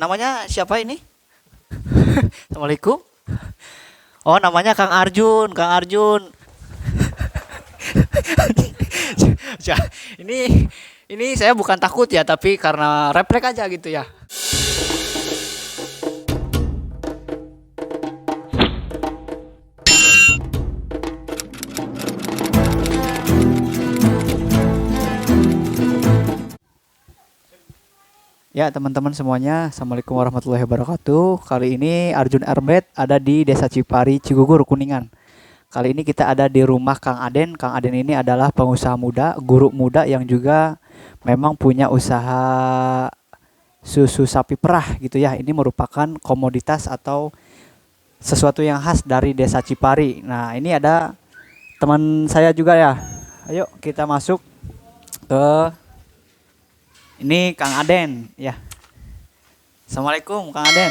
Namanya siapa ini? Assalamualaikum. Oh, namanya Kang Arjun, Kang Arjun. Ya, ini saya bukan takut ya, tapi karena refleks aja gitu ya. Ya, teman-teman semuanya, Assalamualaikum warahmatullahi wabarakatuh. Kali ini Arjun Armet ada di Desa Cipari, Cigugur, Kuningan. Kali ini kita ada di rumah Kang Aden. Kang Aden ini adalah pengusaha muda, guru muda yang juga memang punya usaha susu sapi perah gitu ya. Ini merupakan komoditas atau sesuatu yang khas dari Desa Cipari. Nah, ini ada teman saya juga ya. Ayo kita masuk ke ini Kang Aden ya. Assalamualaikum Kang Aden.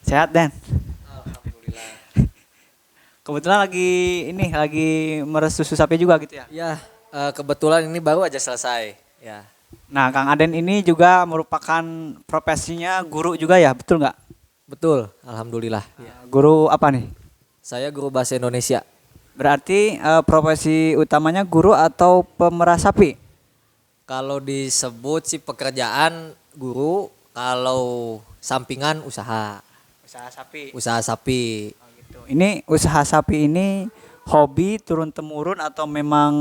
Sehat Den? Alhamdulillah. Kebetulan lagi meres susu sapi juga gitu ya. Ya, kebetulan ini baru aja selesai. Ya, Nah, Kang Aden ini juga merupakan profesinya guru juga ya, betul nggak? betul. Alhamdulillah. Ya. Guru apa nih? Saya guru bahasa Indonesia. Berarti profesi utamanya guru atau pemerah sapi? Kalau disebut sih pekerjaan guru, kalau sampingan usaha, Usaha sapi. usaha sapi. Oh, gitu. Ini usaha sapi ini hobi turun temurun atau memang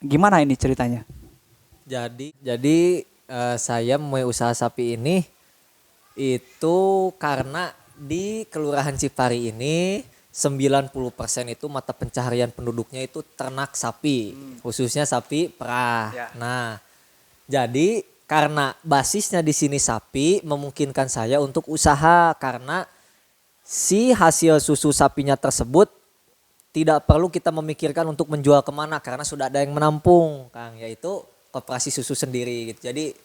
gimana ini ceritanya? Jadi saya memulai usaha sapi ini itu karena di Kelurahan Cipari ini 90% itu mata pencaharian penduduknya itu ternak sapi, khususnya sapi perah. Ya. Nah, jadi karena basisnya di sini sapi memungkinkan saya untuk usaha karena si hasil susu sapinya tersebut tidak perlu kita memikirkan untuk menjual kemana karena sudah ada yang menampung, Kang, yaitu koperasi susu sendiri gitu. Jadi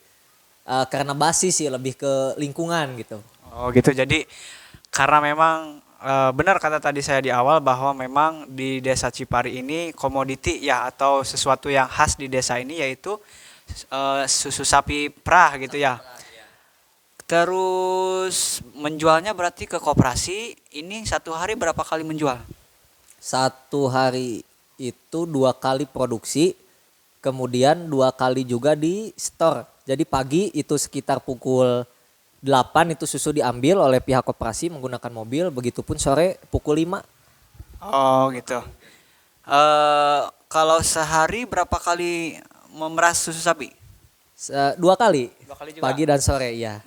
karena basis sih lebih ke lingkungan gitu. Oh gitu. Jadi karena memang benar kata tadi saya di awal bahwa memang di Desa Cipari ini komoditi ya atau sesuatu yang khas di desa ini yaitu susu sapi perah gitu ya. Terus menjualnya berarti ke koperasi. Ini satu hari berapa kali menjual? Satu hari itu 2 kali produksi, kemudian 2 kali juga di store. Jadi pagi itu sekitar pukul 8 itu susu diambil oleh pihak koperasi menggunakan mobil, begitupun sore pukul 5. Oh gitu. Kalau sehari berapa kali memeras susu sapi? 2 kali, 2 kali juga. pagi dan sore ya.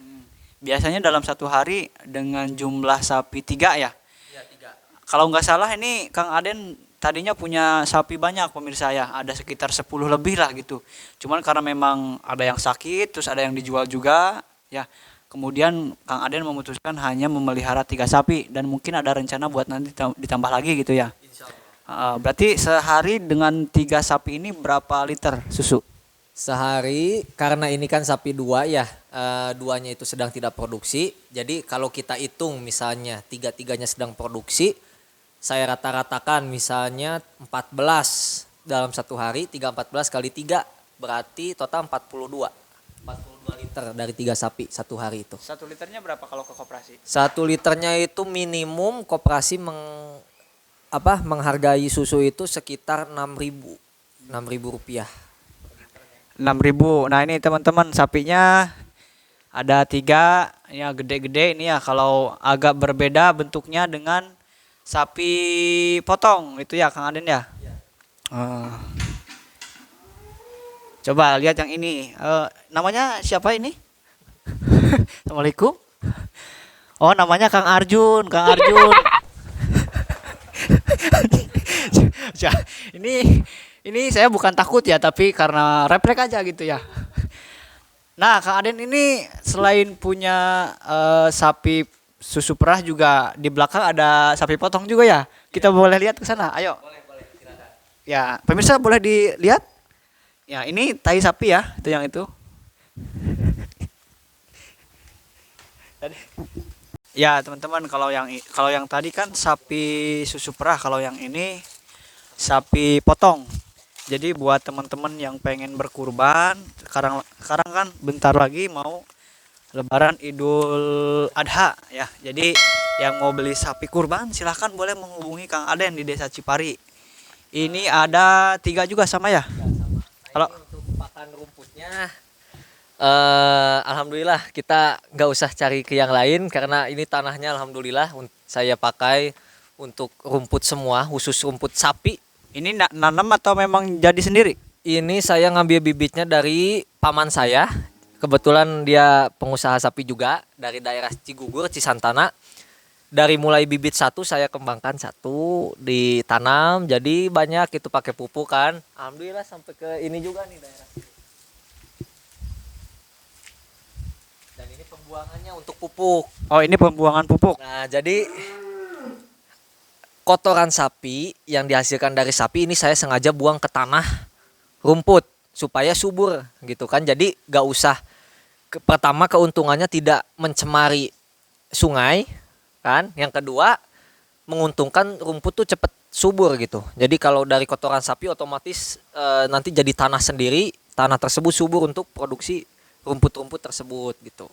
Biasanya dalam satu hari dengan jumlah sapi 3 ya. Iya, 3. Kalau nggak salah ini Kang Aden tadinya punya sapi banyak pemirsa ya. Ada sekitar 10 lebih lah gitu. Cuman karena memang ada yang sakit terus ada yang dijual juga ya. Kemudian Kang Aden memutuskan hanya memelihara 3 sapi dan mungkin ada rencana buat nanti ditambah lagi gitu ya. Berarti sehari dengan 3 sapi ini berapa liter susu? Sehari karena ini kan sapi 2 ya, duanya itu sedang tidak produksi. Jadi kalau kita hitung misalnya 3-3-nya sedang produksi, saya rata-ratakan misalnya 14 dalam satu hari, 14 kali 3 berarti total 42 liter dari 3 sapi satu hari itu. 1 liternya berapa kalau ke koperasi? 1 liternya itu minimum koperasi menghargai susu itu sekitar 6.000 rupiah. 6.000. Nah ini teman-teman sapinya ada 3 ya gede-gede ini ya. Kalau agak berbeda bentuknya dengan sapi potong itu ya Kang Aden ya. Coba lihat yang ini. Namanya siapa ini? Assalamualaikum. Oh namanya Kang Arjun, Kang Arjun. Ya, ini saya bukan takut ya, tapi karena refleks aja gitu ya. Nah, Kang Aden ini selain punya sapi susu perah juga di belakang ada sapi potong juga ya. Kita boleh lihat ke sana. Ayo. Boleh, silakan. Ya, pemirsa boleh dilihat. Ya, ini tai sapi ya, itu yang itu. Tadi. Ya, teman-teman, kalau yang tadi kan sapi susu perah, kalau yang ini sapi potong. Jadi buat teman-teman yang pengen berkurban, sekarang kan bentar lagi mau Lebaran Idul Adha ya. Jadi yang mau beli sapi kurban silahkan boleh menghubungi Kang Aden di Desa Cipari. Ini ada 3 juga sama ya? Ya, sama. Nah, Kalau ini untuk pakan rumputnya, alhamdulillah kita nggak usah cari ke yang lain karena ini tanahnya alhamdulillah saya pakai untuk rumput semua, khusus rumput sapi. ini nanam atau memang jadi sendiri? Ini saya ngambil bibitnya dari paman saya. Kebetulan dia pengusaha sapi juga dari daerah Cigugur, Cisantana. Dari mulai bibit satu saya kembangkan satu, ditanam jadi banyak itu pakai pupuk kan. Alhamdulillah sampai ke ini juga nih daerah sini. Dan ini pembuangannya untuk pupuk. Oh, ini pembuangan pupuk. Nah, jadi kotoran sapi yang dihasilkan dari sapi ini saya sengaja buang ke tanah rumput supaya subur gitu kan. Jadi gak usah pertama keuntungannya tidak mencemari sungai kan. Yang kedua menguntungkan rumput tuh cepet subur gitu. Jadi kalau dari kotoran sapi otomatis nanti jadi tanah sendiri, tanah tersebut subur untuk produksi rumput-rumput tersebut gitu.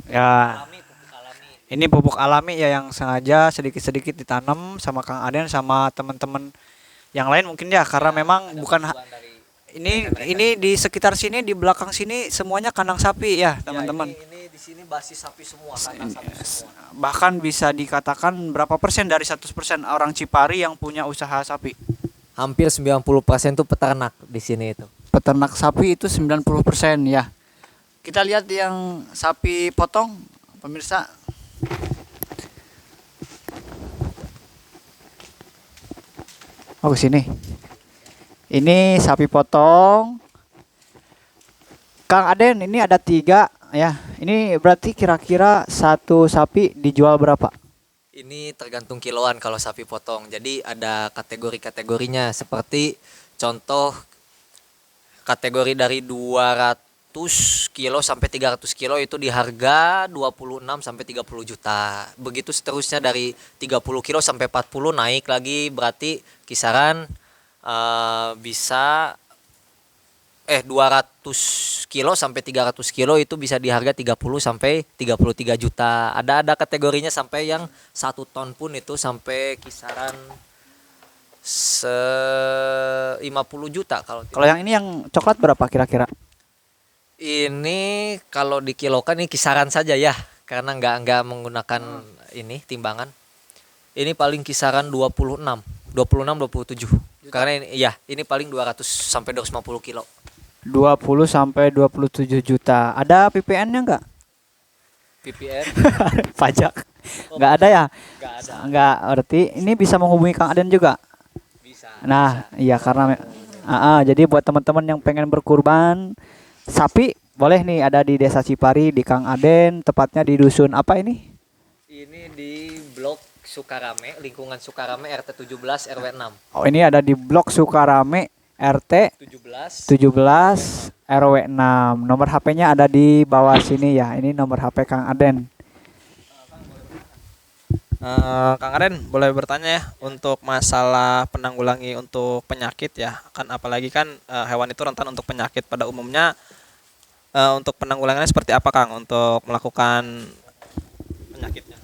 Ya, Alami, pupuk alami. ini pupuk alami ya yang sengaja sedikit-sedikit ditanam sama Kang Aden sama teman-teman yang lain mungkin ya karena memang Ada bukan bantuan dari ini di sekitar sini di belakang sini semuanya kandang sapi ya, ya, teman-teman. ini di sini basis sapi semua, kandang sapi semua. Bahkan bisa dikatakan berapa persen dari 100% orang Cipari yang punya usaha sapi. Hampir 90% tuh peternak di sini itu. Peternak sapi itu 90% ya. Kita lihat yang sapi potong, pemirsa. Oh, sini. Ini sapi potong. Kang Aden, ini ada 3 ya. Ini berarti kira-kira satu sapi dijual berapa? Ini tergantung kiloan kalau sapi potong. Jadi ada kategori-kategorinya seperti contoh kategori dari 200 kilo sampai 300 kilo itu di harga 26 sampai 30 juta. Begitu seterusnya dari 30 kilo sampai 40 naik lagi berarti kisaran bisa 200 kilo sampai 300 kilo itu bisa di harga 30 sampai 33 juta. Ada kategorinya sampai yang 1 ton pun itu sampai kisaran 50 juta kalau Kalau yang ini yang coklat berapa kira-kira? ini kalau dikilokan ini kisaran saja ya karena nggak menggunakan ini timbangan. Ini paling kisaran 26 27 karena ini ya ini paling 200 sampai 250 kilo. 20 sampai 27 juta. Ada PPN-nya enggak? PPN Pajak. Enggak ada ya? nggak ada. Enggak, berarti ini bisa menghubungi Kang Aden juga. Bisa. Nah, iya karena jadi buat teman-teman yang pengen berkurban sapi boleh nih ada di Desa Cipari di Kang Aden, tepatnya di dusun apa ini? Ini di Blok Sukarame, lingkungan Sukarame RT 17 RW 6. Oh, ini ada di Blok Sukarame RT 17. 17 RW 6. Nomor HP-nya ada di bawah sini ya. Ini nomor HP Kang Aden. Kang Aren boleh bertanya ya untuk masalah penanggulangi untuk penyakit ya kan apalagi kan hewan itu rentan untuk penyakit pada umumnya untuk penanggulangannya seperti apa Kang untuk melakukan penyakitnya?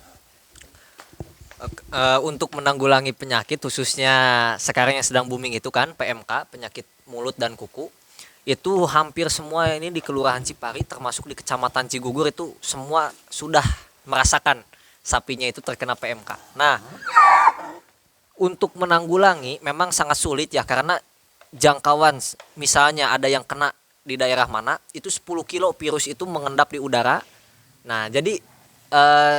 Untuk menanggulangi penyakit khususnya sekarang yang sedang booming itu kan PMK, penyakit mulut dan kuku. Itu hampir semua ini di Kelurahan Cipari termasuk di Kecamatan Cigugur itu semua sudah merasakan sapinya itu terkena PMK. Nah, untuk menanggulangi memang sangat sulit ya karena jangkauan misalnya ada yang kena di daerah mana itu 10 kilo virus itu mengendap di udara. Nah, jadi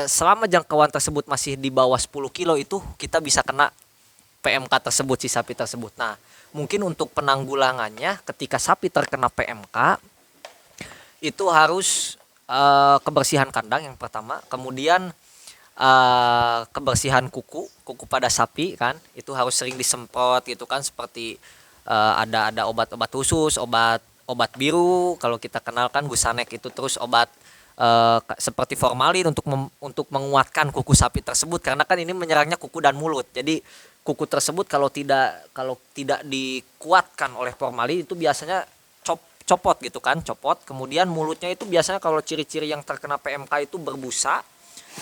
selama jangkauan tersebut masih di bawah 10 kilo itu kita bisa kena PMK tersebut si sapi tersebut. Nah, mungkin untuk penanggulangannya ketika sapi terkena PMK itu harus kebersihan kandang yang pertama, kemudian kebersihan kuku pada sapi kan itu harus sering disemprot gitu kan seperti ada obat-obat khusus, obat biru kalau kita kenal kan Gusanek itu, terus obat seperti formalin untuk menguatkan kuku sapi tersebut karena kan ini menyerangnya kuku dan mulut. Jadi kuku tersebut kalau tidak dikuatkan oleh formalin itu biasanya copot gitu kan, copot. Kemudian mulutnya itu biasanya kalau ciri-ciri yang terkena PMK itu berbusa.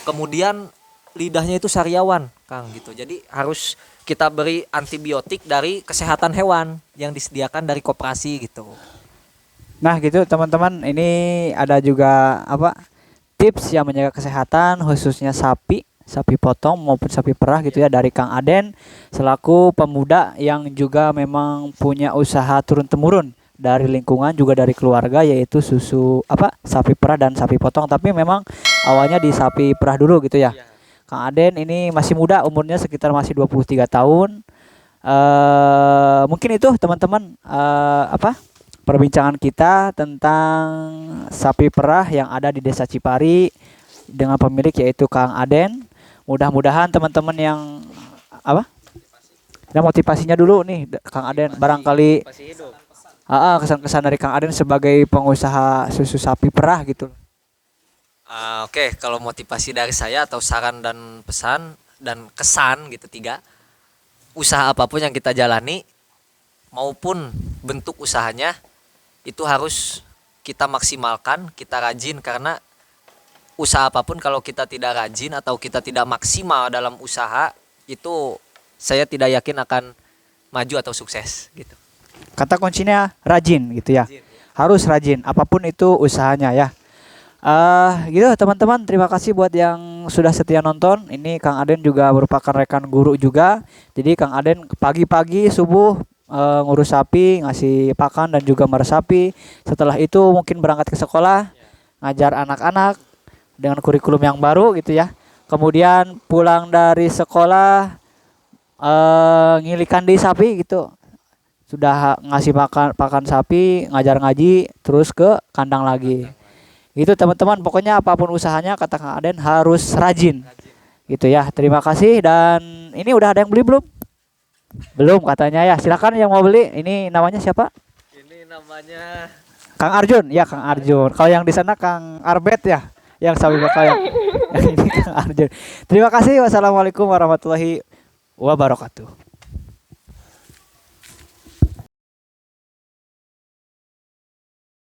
Kemudian lidahnya itu sariawan, Kang gitu. Jadi harus kita beri antibiotik dari kesehatan hewan yang disediakan dari koperasi gitu. Nah gitu teman-teman, ini ada juga apa tips yang menjaga kesehatan khususnya sapi potong maupun sapi perah gitu ya dari Kang Aden selaku pemuda yang juga memang punya usaha turun-temurun dari lingkungan juga dari keluarga, yaitu susu sapi perah dan sapi potong, tapi memang awalnya di sapi perah dulu gitu ya. Kang Aden ini masih muda, umurnya sekitar masih 23 tahun. Mungkin itu teman-teman perbincangan kita tentang sapi perah yang ada di Desa Cipari dengan pemilik yaitu Kang Aden. Mudah-mudahan teman-teman yang ada motivasinya dulu nih Kang Aden, barangkali kesan-kesan dari Kang Aden sebagai pengusaha susu sapi perah gitu. Oke, kalau motivasi dari saya atau saran dan pesan dan kesan gitu 3, usaha apapun yang kita jalani maupun bentuk usahanya itu harus kita maksimalkan, kita rajin, karena usaha apapun kalau kita tidak rajin atau kita tidak maksimal dalam usaha itu saya tidak yakin akan maju atau sukses gitu. Kata kuncinya rajin gitu ya. Harus rajin apapun itu usahanya ya. Gitu teman-teman, terima kasih buat yang sudah setia nonton. Ini Kang Aden juga merupakan rekan guru juga. Jadi Kang Aden pagi-pagi subuh ngurus sapi, ngasih pakan dan juga meresapi. Setelah itu mungkin berangkat ke sekolah, ngajar anak-anak dengan kurikulum yang baru gitu ya. Kemudian pulang dari sekolah ngilikan di sapi gitu. Sudah ngasih pakan sapi, ngajar ngaji, terus ke kandang lagi. Gitu teman-teman, pokoknya apapun usahanya kata Kang Aden harus rajin. Gitu ya. Terima kasih, dan ini udah ada yang beli belum? Belum katanya ya. Silakan yang mau beli. Ini namanya siapa? Ini namanya Kang Arjun. Ya, Kang Arjun. Kalau yang di sana Kang Arbet ya, yang sapi bakal yang ini Kang Arjun. Terima kasih. Wassalamualaikum warahmatullahi wabarakatuh.